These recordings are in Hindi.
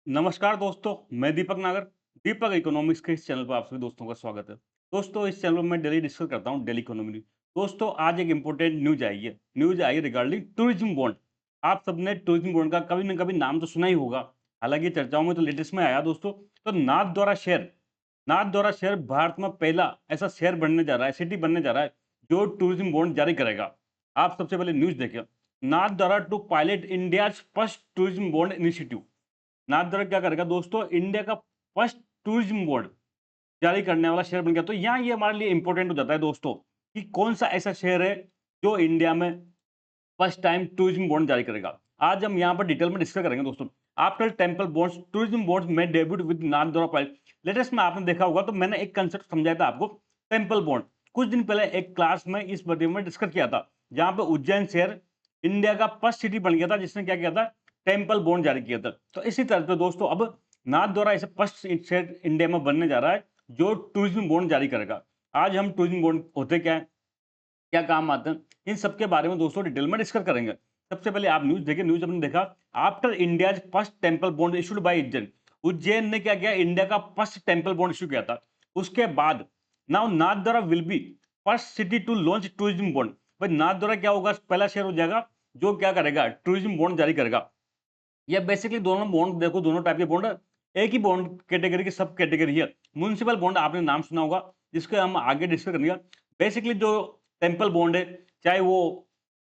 नमस्कार दोस्तों, मैं दीपक नागर। दीपक इकोनॉमिक्स के इस चैनल पर आप सभी दोस्तों का स्वागत है। दोस्तों, इस चैनल में मैं डेली डिस्कस करता हूँ डेली इकोनॉमी न्यूज। दोस्तों, आज एक इंपॉर्टेंट न्यूज आई है रिगार्डिंग टूरिज्म बॉन्ड। आप सबने टूरिज्म बॉन्ड का कभी न कभी नाम तो सुना ही होगा। हालांकि चर्चाओं में तो लेटेस्ट में आया दोस्तों। तो नाथ द्वारा शेयर भारत में पहला ऐसा शहर बनने जा रहा है, सिटी बनने जा रहा है जो टूरिज्म बॉन्ड जारी करेगा। आप सबसे पहले न्यूज देखें। Nathdwara to pilot India first tourism bond initiative. Nathdwara क्या करेगा दोस्तों, इंडिया का फर्स्ट टूरिज्म बोर्ड जारी करने वाला शहर बन गया। तो यहाँ ये हमारे लिए इंपॉर्टेंट हो जाता है दोस्तों कि कौन सा ऐसा शहर है जो इंडिया में फर्स्ट टाइम टूरिज्म बॉन्ड जारी करेगा। आज हम यहाँ पर डिटेल में डिस्कस करेंगे दोस्तों। After temple bonds tourism bonds में debut with Nathdwara pilot. Latest में आपने देखा होगा, तो मैंने एक कंसेप्ट समझाया था आपको, टेम्पल बॉन्ड। कुछ दिन पहले एक क्लास में इस बारे में डिस्कस किया था, जहां पे उज्जैन शहर इंडिया का फर्स्ट सिटी बन गया था जिसने क्या किया था, टेम्पल बॉन्ड जारी किया था। तो इसी तरह से दोस्तों अब नाथ द्वारा ऐसे फर्स्ट शहर इंडिया में बनने जा रहा है जो टूरिज्म बॉन्ड जारी करेगा। आज हम टूरिज्म बॉन्ड होते क्या है, क्या काम आते हैं, इन सब के बारे में दोस्तों डिटेल में डिस्कस करेंगे। सबसे पहले आप न्यूज देखिए। न्यूज हमने देखा, after India first temple bond issued by Ujjain. Ujjain ने क्या किया, इंडिया का फर्स्ट टेम्पल बॉन्ड इशू किया था। उसके बाद now Nathdwara will be first city to launch tourism bond. भाई नाथद्वारा क्या होगा, पहला शहर हो जाएगा जो क्या करेगा, टूरिज्म बॉन्ड जारी करेगा। ये बेसिकली दोनों बॉन्ड देखो, दोनों टाइप के बॉन्ड है। एक ही बॉन्ड कैटेगरी की सब कैटेगरी है। म्युनिसिपल बॉन्ड आपने नाम सुना होगा, जिसके हम आगे डिस्कस करेंगे। बेसिकली जो टेम्पल बॉन्ड है, चाहे वो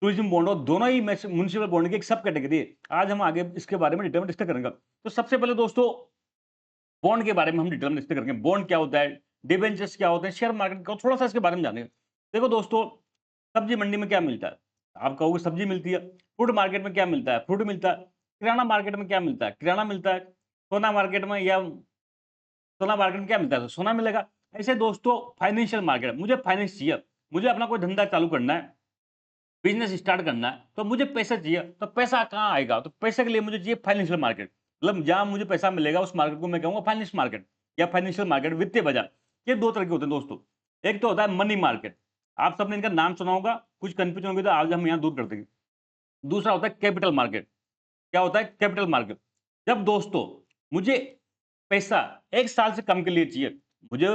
टूरिज्म बॉन्ड हो, दोनों ही म्युनिसिपल बॉन्ड की एक सब कैटेगरी है। आज हम आगे इसके बारे में डिटेल में डिस्कस करेंगे। तो सबसे पहले दोस्तों बॉन्ड के बारे में हम डिटेल में डिस्कस करेंगे। बॉन्ड क्या होता है, डिबेंचर्स क्या होते हैं, शेयर मार्केट का थोड़ा सा इसके बारे में जानेंगे। देखो दोस्तों, सब्जी मंडी में क्या मिलता है, आप कहोगे सब्जी मिलती है। फ्रूट मार्केट में क्या मिलता है, फ्रूट मिलता है। किराना मार्केट में क्या मिलता है, किराना मिलता है। सोना मार्केट में या सोना मार्केट में क्या मिलता है, तो सोना मिलेगा। ऐसे दोस्तों फाइनेंशियल मार्केट, मुझे फाइनेंस चाहिए, मुझे अपना कोई धंधा चालू करना है, बिजनेस स्टार्ट करना है, तो मुझे पैसा चाहिए। तो पैसा कहाँ आएगा, तो पैसे के लिए मुझे चाहिए फाइनेंशियल मार्केट। मतलब जहां मुझे पैसा मिलेगा उस मार्केट को मैं कहूंगा फाइनेंस मार्केट या फाइनेंशियल मार्केट, वित्तीय बाजार। ये दो तरह के होते हैं दोस्तों। एक तो होता है मनी मार्केट, आप सबने इनका नाम सुना होगा, कुछ कंफ्यूजन होगी तो आज हम यहाँ दूर कर देंगे। दूसरा होता है कैपिटल मार्केट। क्या होता है कैपिटल मार्केट, जब दोस्तों मुझे पैसा 1 साल से कम के लिए चाहिए। मुझे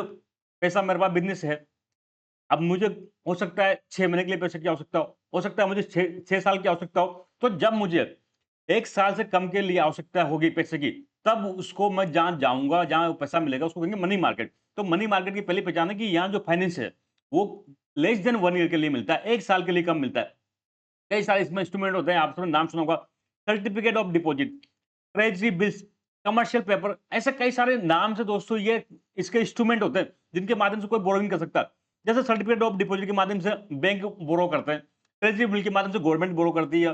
पैसा, मेरे पास बिजनेस है, अब मुझे हो सकता है 6 महीने के लिए पैसे की आवश्यकता हो सकता है मुझे 6 साल की आवश्यकता हो। तो जब मुझे 1 साल से कम के लिए आवश्यकता होगी पैसे की, तब उसको मैं जहां जाऊंगा, जहां पैसा मिलेगा, उसको कहेंगे मनी मार्केट। तो मनी मार्केट की पहली पहचान है कि यहाँ जो फाइनेंस है वो लेस देन 1 ईयर के लिए मिलता है, 1 साल के लिए कम मिलता है। कई सारे इसमें इंस्ट्रूमेंट होते हैं, आप सबने नाम सुना होगा, certificate of deposit, treasury bills, commercial paper. ऐसे कई सारे नाम से दोस्तों ये इसके इंस्ट्रूमेंट होते हैं जिनके माध्यम से कोई बोरोइंग कर सकता है। जैसे सर्टिफिकेट ऑफ डिपॉजिट के माध्यम से बैंक बोरो करते हैं, ट्रेजरी बिल के माध्यम से गवर्नमेंट बोरो करती है,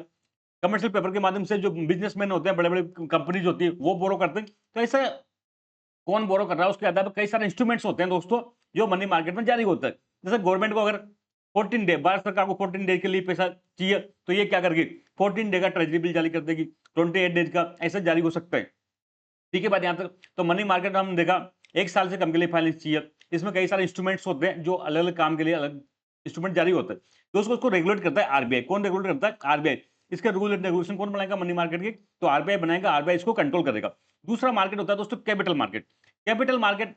कमर्शियल पेपर के माध्यम से जो बिजनेसमैन होते हैं, बड़े बड़े कंपनीज होती है, वो बोरो करते हैं। तो ऐसे कौन बोरो कर रहा है उसके आधार पर कई सारे इंस्ट्रूमेंट्स होते हैं दोस्तों, जो मनी मार्केट में जारी होता है। जैसे गवर्नमेंट को अगर 14 डे, भारत सरकार को 14 डे के लिए पैसा चाहिए, तो ये क्या करेगी, 14 डे का ट्रेजरी बिल जारी कर देगी, 28 डेज का ऐसे जारी हो सकता है। ठीक है बात यहाँ तक। तो मनी मार्केट में हमने देखा 1 साल से कम के लिए फाइनेंस चाहिए। इसमें कई सारे इंस्ट्रूमेंट्स होते हैं जो अलग अलग काम के लिए अलग इंस्ट्रूमेंट जारी होते हैं। तो उसको रेगुलेट करता है आरबीआई। कौन रेगुलेट करता है, आरबीआई। इसके रूल एंड रेगुलेशन कौन बनाएगा, मनी मार्केट के, तो आरबीआई बनाएगा, आरबीआई इसको कंट्रोल करेगा। दूसरा मार्केट होता है दोस्तों कैपिटल मार्केट। कैपिटल मार्केट,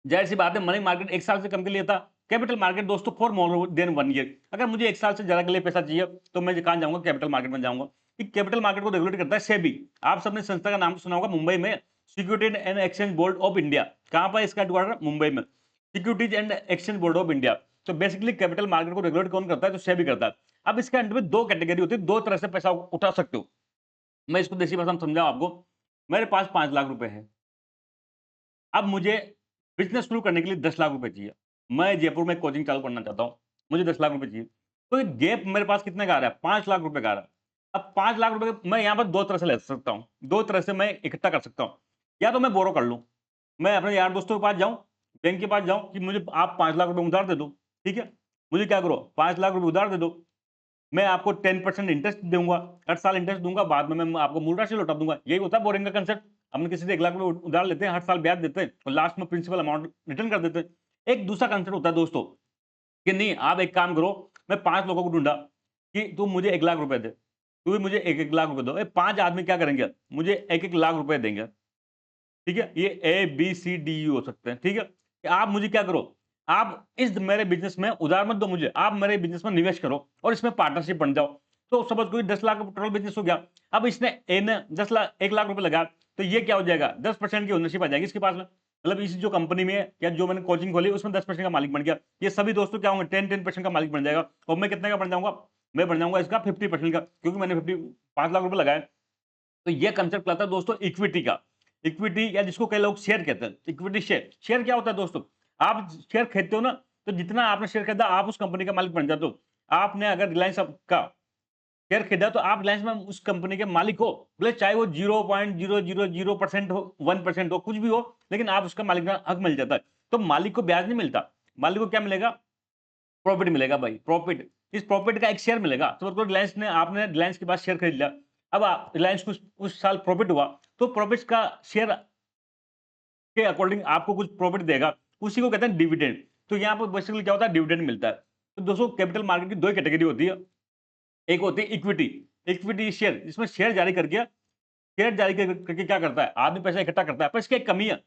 जाहिर सी बात है, मनी मार्केट 1 साल से कम के लिए था। कैपिटल मार्केट दोस्तों फॉर मोर देन 1 ईयर। अगर मुझे 1 साल से ज्यादा के लिए पैसा चाहिए तो मैं कहां जाऊंगा, कैपिटल मार्केट में जाऊंगा। कैपिटल मार्केट को रेगुलेट करता है सेबी। आप सबने संस्था का नाम सुना होगा, मुंबई में securities and exchange board of India. कहां पर इसका हेडक्वार्टर, मुंबई में, securities and exchange board of India. तो बेसिकली कैपिटल मार्केट को रेगुलेट कौन करता है, तो सेबी करता है। अब इसके अंडर में दो कैटेगरी होती है, दो तरह से पैसा उठा सकते हो। मैं इसको देसी भाषा में समझाऊं आपको। मेरे पास 5 लाख रुपए है, अब मुझे बिज़नेस शुरू करने के लिए 10 लाख रुपए चाहिए। मैं जयपुर में कोचिंग चालू करना चाहता हूँ, मुझे 10 लाख रुपए चाहिए। तो ये गैप मेरे पास कितने का आ रहा है, 5 लाख रुपए का आ रहा है। अब 5 लाख रुपए मैं यहाँ पर 2 तरह से ले सकता हूँ, 2 तरह से मैं इकट्ठा कर सकता हूँ। या तो मैं बोरो कर लूँ, मैं अपने यार दोस्तों के पास जाऊँ, बैंक के पास जाऊँ कि मुझे आप 5 लाख रुपए उधार दे दो, ठीक है? मुझे क्या करो, 5 लाख रुपए उधार दे दो। मैं आपको 10% इंटरेस्ट दूँगा, हर साल इंटरेस्ट दूँगा, बाद में मैं आपको मूल राशि लौटा दूँगा। यही होता है बोरिंग का कांसेप्ट। हम किसी से 1 लाख रुपए उधार लेते हैं, हर साल ब्याज देते हैं और लास्ट में प्रिंसिपल अमाउंट रिटर्न कर देते हैं। एक दूसरा कांसेप्ट होता है दोस्तों कि नहीं, आप एक काम करो, मैं 5 लोगों को ढूँढा कि तुम मुझे 1 लाख रुपए दे। तो मुझे 1-1 लाख रुपए दो। 5 आदमी क्या करेंगे? मुझे 1-1 लाख रुपए देंगे। ठीक है? ये ए, बी, सी, डी, ई हो सकते हैं। ठीक है? कि आप मुझे क्या करो, आप इस मेरे बिज़नेस में उधार मत दो मुझे, आप मेरे बिज़नेस में निवेश करो और इसमें पार्टनरशिप बन जाओ। तो सपोज़ कोई 10 लाख का टोटल बिज़नेस हो गया। अब इसने ए ने 10 लाख 1 लाख रुपए लगाया, तो ये क्या हो जाएगा? 10% की ओनरशिप आ जाएगी इसके पास में। मतलब इस जो कंपनी में है या जो मैंने कोचिंग खोली उसमें 10% का मालिक बन गया। ये सभी दोस्तों क्या होंगे? 10% का मालिक बन जाएगा और मैं कितने का बन जाऊँगा? मैं बन जाऊँगा इसका 50% का, क्योंकि मैंने 5 लाख रुपए लगाए। तो ये कांसेप्ट कहलाता है दोस्तों इक्विटी का। इक्विटी या जिसको कई लोग शेयर कहते हैं। इक्विटी शेयर, शेयर क्या होता है दोस्तों? आप शेयर खरीदते हो ना, तो जितना आपने शेयर खरीदा आप उस कंपनी का मालिक बन जाते हो। आपने अगर रिलायंस का शेयर खरीदा तो आप रिलायंस में उस कंपनी के मालिक हो, भले चाहे वो 0.000% हो, 1% हो, कुछ भी हो, लेकिन आप उसका मालिक का हक मिल जाता है। तो मालिक को ब्याज नहीं मिलता, मालिक को क्या मिलेगा? प्रॉफिट मिलेगा भाई, प्रॉफिट। इस प्रॉफिट का एक शेयर मिलेगा। तो मतलब रिलायंस ने आपने रिलायंस के पास शेयर खरीद लिया। अब रिलायंस को उस साल प्रॉफिट हुआ, तो प्रॉफिट का शेयर के अकॉर्डिंग आपको कुछ प्रॉफिट देगा, उसी को कहते हैं डिविडेंड। तो यहाँ पर बेसिकली क्या होता है? डिविडेंड मिलता है। तो दोस्तों कैपिटल मार्केट की 2 ही कैटेगरी होती है। एक होती है इक्विटी, इक्विटी शेयर, जिसमें शेयर जारी करके करके क्या करता है? आदमी पैसा इकट्ठा करता है। पर इसकी एक कमी है,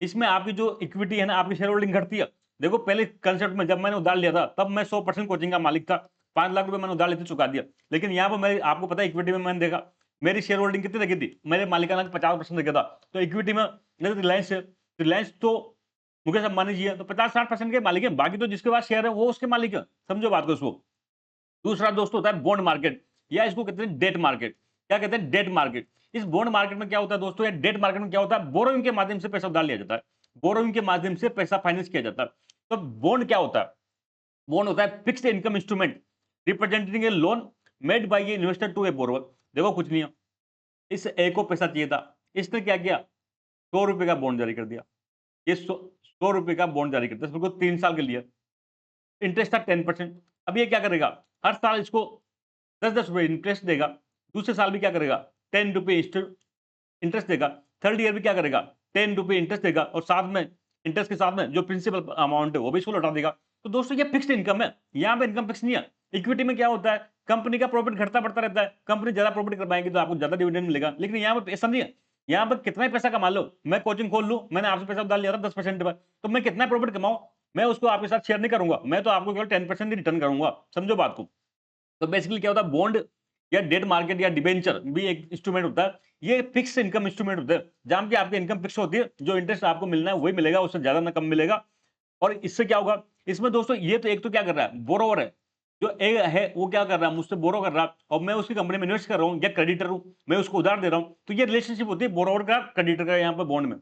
इसमें आपकी जो इक्विटी है ना, आपकी शेयर होल्डिंग घटती है। देखो पहले कंसेप्ट में जब मैंने उधार लिया था, तब मैं 100% कोचिंग का मालिक था। 5 लाख रुपए मैंने उधार लेते चुका दिया। लेकिन यहाँ पर मैं आपको पता है इक्विटी में मैंने देखा, मेरी शेयर होल्डिंग कितनी रखी थी? मेरे मालिकाना 50% रखा था। तो इक्विटी में जैसे रिलायंस है, रिलायंस तो मुकेश अंबानी जी है, तो 50-60% के मालिक है, बाकी तो जिसके पास शेयर है वो उसके मालिक है। समझो बात को इसको। दूसरा दोस्तों होता है बॉन्ड मार्केट, या इसको कहते हैं डेट मार्केट। क्या कहते हैं? Debt market. इस बॉन्ड मार्केट में क्या होता है दोस्तों, या डेट मार्केट में क्या होता है? बोरोइंग के माध्यम से पैसा उधार लिया जाता है, बोरोइंग के माध्यम से पैसा फाइनेंस किया जाता है। तो बॉन्ड क्या होता है? बॉन्ड होता है fixed income instrument representing a loan made by a investor to a borrower. देखो कुछ नहीं है, इस ए को पैसा चाहिए था, इसने क्या किया? 100 रुपए का बॉन्ड जारी कर दिया। ये 100 रुपए का बॉन्ड जारी करता है, इसको 3 साल के लिए, इंटरेस्ट था 10%। अब ये क्या करेगा? हर साल इसको 10-10 रुपए इंटरेस्ट देगा। दूसरे साल भी क्या करेगा? 10 रुपए इंटरेस्ट देगा। थर्ड ईयर भी क्या करेगा? 10 रुपए इंटरेस्ट देगा और साथ में इंटरेस्ट के साथ में जो प्रिंसिपल अमाउंट है वो भी इसको लौटा देगा। तो दोस्तों ये फिक्स्ड इनकम है, यहाँ पे इनकम फिक्स नहीं है। इक्विटी में क्या होता है? कंपनी का प्रॉफिट घटता बढ़ता रहता है, कंपनी ज्यादा प्रॉफिट कर पाएंगे तो आपको ज्यादा डिविडेंड मिलेगा। लेकिन यहाँ पे ऐसा नहीं है, यहाँ पर कितना ही पैसा कमा लो, मैं कोचिंग खोल लूं, मैंने आपसे पैसा उधार लिया था 10% पर, तो मैं कितना प्रॉफिट कमाऊं, मैं उसको आपके साथ शेयर नहीं करूंगा, मैं तो आपको केवल 10% ही रिटर्न करूंगा। समझो बात को। तो बेसिकली क्या होता है? बॉन्ड या डेट मार्केट या डिबेंचर भी एक इंस्ट्रूमेंट होता है। ये फिक्स इनकम इंस्ट्रूमेंट होता है, जहां की आपकी इनकम फिक्स होती है, जो इंटरेस्ट आपको मिलना है वही मिलेगा, उससे ज्यादा ना कम मिलेगा। और इससे क्या होगा? इसमें दोस्तों ये तो एक तो क्या कर रहा है? बोरोवर है, जो ए है वो क्या कर रहा है? मुझसे बोरो कर रहा है और मैं उसकी कंपनी में इन्वेस्ट कर रहा हूँ, या क्रेडिटर हूँ, मैं उसको उधार दे रहा हूँ। तो ये रिलेशनशिप होती है बोरोवर का क्रेडिटर का यहाँ पे बॉन्ड में।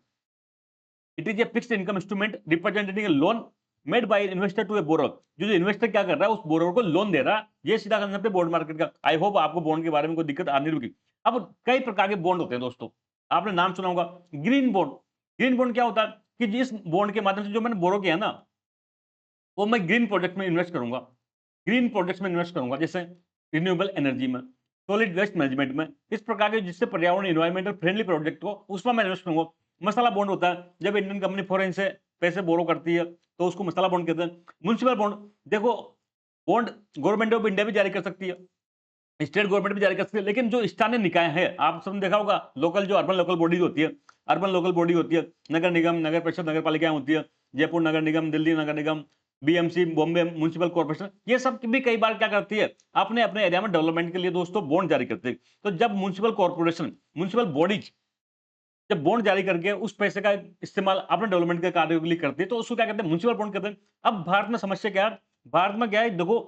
It is a fixed income instrument representing a loan made by investor to a borrower. जो इन्वेस्टर क्या कर रहा है? उस बोरोवर को लोन दे रहा है। ये सीधा कंसेप्ट है बॉन्ड मार्केट का। आई होप आपको बॉन्ड के बारे में कोई दिक्कत आने रुकी। अब कई प्रकार के बॉन्ड होते हैं दोस्तों, आपने नाम सुना होगा ग्रीन बॉन्ड। ग्रीन बॉन्ड क्या होता है? कि जिस बॉन्ड के माध्यम से जो मैंने बोरो किया ना, वो मैं ग्रीन प्रोजेक्ट में इन्वेस्ट करूंगा, ग्रीन प्रोजेक्ट्स में इन्वेस्ट करूंगा, जैसे रिन्यूएबल एनर्जी में, सॉलिड वेस्ट मैनेजमेंट में, इस प्रकार के जिससे पर्यावरण एनवायरमेंटल फ्रेंडली प्रोजेक्ट हो उसमें मैं इन्वेस्ट करूंगा। मसाला बॉन्ड होता है, जब इंडियन कंपनी फॉरेन से पैसे बोरो करती है तो उसको मसाला बॉन्ड कहते हैं। म्युनिसिपल बॉन्ड, देखो बॉन्ड गवर्नमेंट ऑफ इंडिया भी जारी कर सकती है, स्टेट गवर्नमेंट भी जारी कर सकती है, लेकिन जो स्थानीय निकाय है, आप सबने देखा होगा, लोकल जो अर्बन लोकल बॉडी होती है, अर्बन लोकल बॉडी होती है, नगर निगम, नगर परिषद, नगर पालिकाएं होती है, जयपुर नगर निगम, दिल्ली नगर निगम, बीएमसी, बॉम्बे म्युनिसिपल कॉर्पोरेशन, ये सब भी कई बार क्या करती है? अपने अपने एरिया में डेवलपमेंट के लिए दोस्तों बॉन्ड जारी करते हैं। तो जब म्युनिसिपल कॉर्पोरेशन, म्युनिसिपल बॉडीज जब बॉन्ड जारी करके उस पैसे का इस्तेमाल अपने डेवलपमेंट के कार्यों के लिए करती है, तो उसको क्या कहते हैं? म्युनिसिपल बॉन्ड कहते हैं। अब भारत में समस्या क्या है? भारत में क्या है? देखो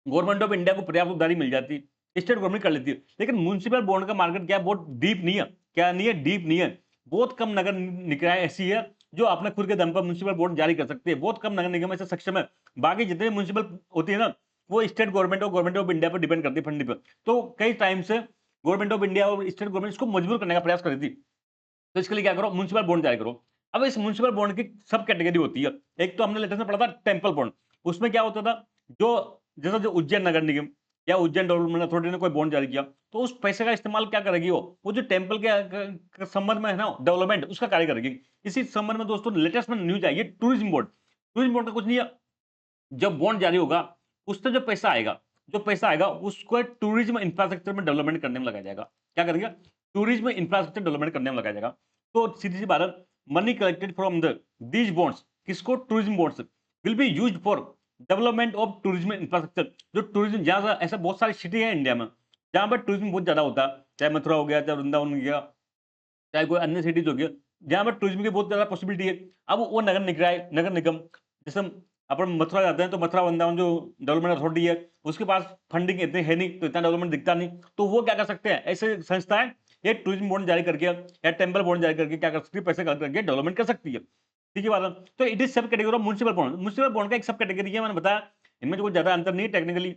गवर्नमेंट ऑफ इंडिया को पर्याप्त उधारी मिल जाती है, स्टेट गवर्नमेंट कर लेती है, लेकिन म्युनिसिपल बॉन्ड का मार्केट क्या है? बहुत डीप नहीं है। क्या नहीं है? डीप नहीं है। बहुत कम नगर निकाय ऐसी है जो अपने खुद के दम पर म्युनिसिपल बॉन्ड जारी कर सकती है, बहुत कम नगर निगम ऐसे सक्षम है। बाकी जितने म्युनिसिपल होती है ना, वो स्टेट गवर्नमेंट और गवर्नमेंट ऑफ इंडिया पर डिपेंड करती है फंडिंग पर। तो कई टाइम से गवर्नमेंट ऑफ इंडिया और स्टेट गवर्नमेंट इसको मजबूर करने का प्रयास कर रही थी। तो इसके लिए क्या करो? म्युनिसिपल बॉन्ड जारी करो। अब इस म्युनिसिपल बॉन्ड की सब कैटेगरी होती है। एक तो हमने लेटेस्ट में पढ़ा था टेम्पल बॉन्ड। उसमें क्या होता था? जो जैसा जो उज्जैन नगर निगम या उज्जैन डेवलपमेंट अथॉरिटी ने कोई बॉन्ड जारी किया, तो उस पैसे का इस्तेमाल क्या करेगी? वो जो टेम्पल के संबंध में है ना, डेवलपमेंट उसका कार्य करेगी। इसी संबंध में दोस्तों लेटेस्ट में न्यूज आई है, टूरिज्म बोर्ड। टूरिज्म बोर्ड का कुछ नहीं है, जब बॉन्ड जारी होगा उससे जो पैसा आएगा जो पैसा आएगा उसको टूरिज्म इंफ्रास्ट्रक्चर में डेवलपमेंट करने में लगाया जाएगा। क्या करेंगे? टूरिज्म इंफ्रास्ट्रक्चर डेवलपमेंट करने में लगाया जाएगा। तो सीधी सी बात है, money collected from these bonds, किसको? Tourism bonds will be used for development of tourism infrastructure. जो टूरिज्म जहाँ ऐसा बहुत सारी सिटी है इंडिया में जहाँ पर टूरिज्म बहुत ज्यादा होता है, चाहे मथुरा हो गया, चाहे वृंदावन हो गया, चाहे कोई अन्य सिटीज हो गया, जहाँ पर टूरिज्म की बहुत ज्यादा पॉसिबिलिटी है। अब वो नगर निकाय, नगर निगम, जैसे हम अपन मथुरा जाते हैं तो मथुरा वृंदावन जो डेवलपमेंट अथॉरिटी है उसके पास फंडिंग इतनी है नहीं, तो इतना डेवलपमेंट दिखता नहीं, तो वो क्या कर सकते हैं? ऐसे संस्थाएं ये टूरिज्म बॉन्ड जारी करके या टेम्पल बॉन्ड जारी करके क्या कर सकती है? पैसे कलेक्ट करके डेवलपमेंट कर सकती है। ठीक है बात है? तो इट इज सब category of municipal bond. Municipal bond का एक सब कैटेगरी है, मैंने बताया इनमें जो कोई ज्यादा अंतर नहीं है टेक्निकली।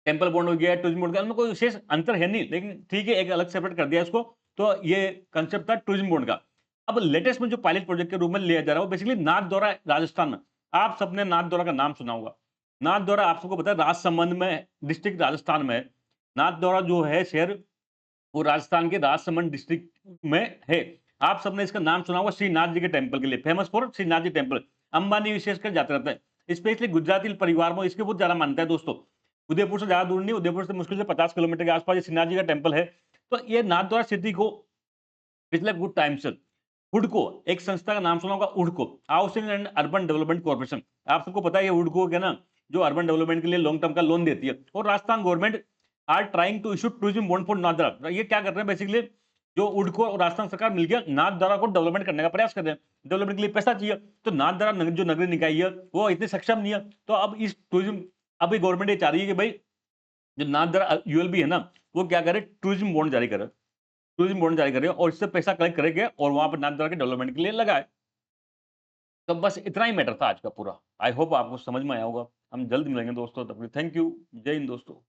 टेम्पल बॉन्ड हो गया, टूरिज्म बॉन्ड का, उनमें कोई विशेष अंतर है नहीं, लेकिन ठीक है एक अलग सेपरेट कर दिया इसको। तो ये कंसेप्ट था टूरिज्म बॉन्ड का। अब लेटेस्ट में जो पायलट प्रोजेक्ट के रूप में लिया जा रहा है वो बेसिकली नाथद्वारा राजस्थान में। आप सबने नाथद्वारा का नाम सुना होगा। नाथद्वारा आप सबको पता है राजसमंद में, डिस्ट्रिक्ट राजस्थान में है। नाथद्वारा जो है शहर वो राजस्थान के राजसमंद डिस्ट्रिक्ट में है। आप सबने इसका नाम सुना होगा श्रीनाथ जी के टेम्पल के लिए, famous for Shrinath ji temple. Ambani विशेषकर जाते रहते हैं, स्पेशली गुजराती परिवार में इसके बहुत ज्यादा मानता है दोस्तों। उदयपुर से ज्यादा दूर नहीं, उदयपुर से मुश्किल से 50 किलोमीटर के आसपास ये श्रीनाथ जी का टेम्पल है। तो ये नाथद्वारा सिटी को पिछले गुड टाइम से हुडको, एक संस्था का नाम सुना होगा हुडको, housing and urban development corporation. आप सबको पता है ये हुडको है ना, जो अर्बन डेवलपमेंट के लिए लॉन्ग टर्म का लोन देती है। और Rajasthan government are trying to issue tourism bond for Nathdwara. ये क्या कर रहे हैं बेसिकली, जो हुडको और राजस्थान सरकार मिलकर नाथद्वारा को डेवलपमेंट करने का प्रयास कर रहे हैं। डेवलपमेंट के लिए पैसा चाहिए, तो नाथद्वारा जो नगरीय निकाय है वो इतने सक्षम नहीं है। तो अब इस टूरिज्म, अब गवर्नमेंट ये चाह रही है कि भाई जो नाथद्वारा यूएलबी है ना, वो क्या करे, टूरिज्म बॉन्ड जारी करे। टूरिज्म बॉन्ड जारी करे और इससे पैसा कलेक्ट करेंगे और वहां पर नाथद्वारा के डेवलपमेंट के लिए लगाए। तो बस इतना ही मैटर था आज का पूरा। आई होप आपको समझ में आया होगा। हम जल्द मिलेंगे दोस्तों, तब तक थैंक यू। जय हिंद दोस्तों।